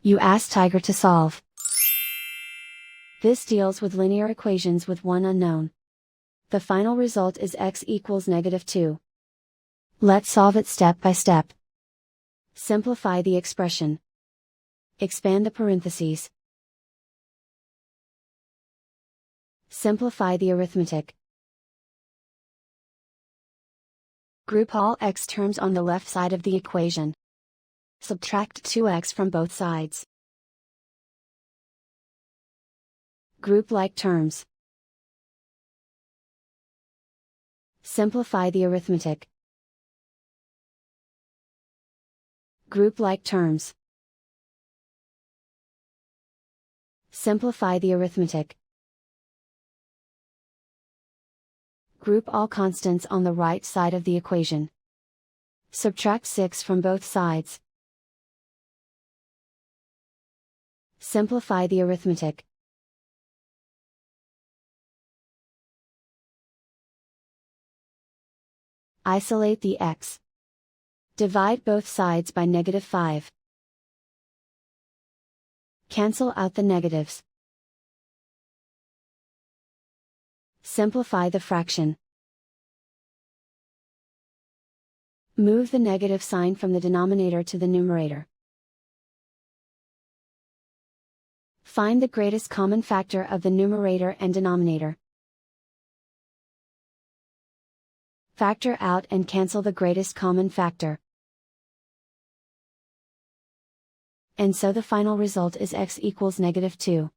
You ask Tiger to solve. This deals with linear equations with one unknown. The final result is x equals -2. Let's solve it step by step. Simplify the expression. Expand the parentheses. Simplify the arithmetic. Group all x terms on the left side of the equation. Subtract 2x from both sides. Group like terms. Simplify the arithmetic. Group like terms. Simplify the arithmetic. Group all constants on the right side of the equation. Subtract 6 from both sides. Simplify the arithmetic. Isolate the x. Divide both sides by -5. Cancel out the negatives. Simplify the fraction. Move the negative sign from the denominator to the numerator. Find the greatest common factor of the numerator and denominator. Factor out and cancel the greatest common factor. And so the final result is x equals -2.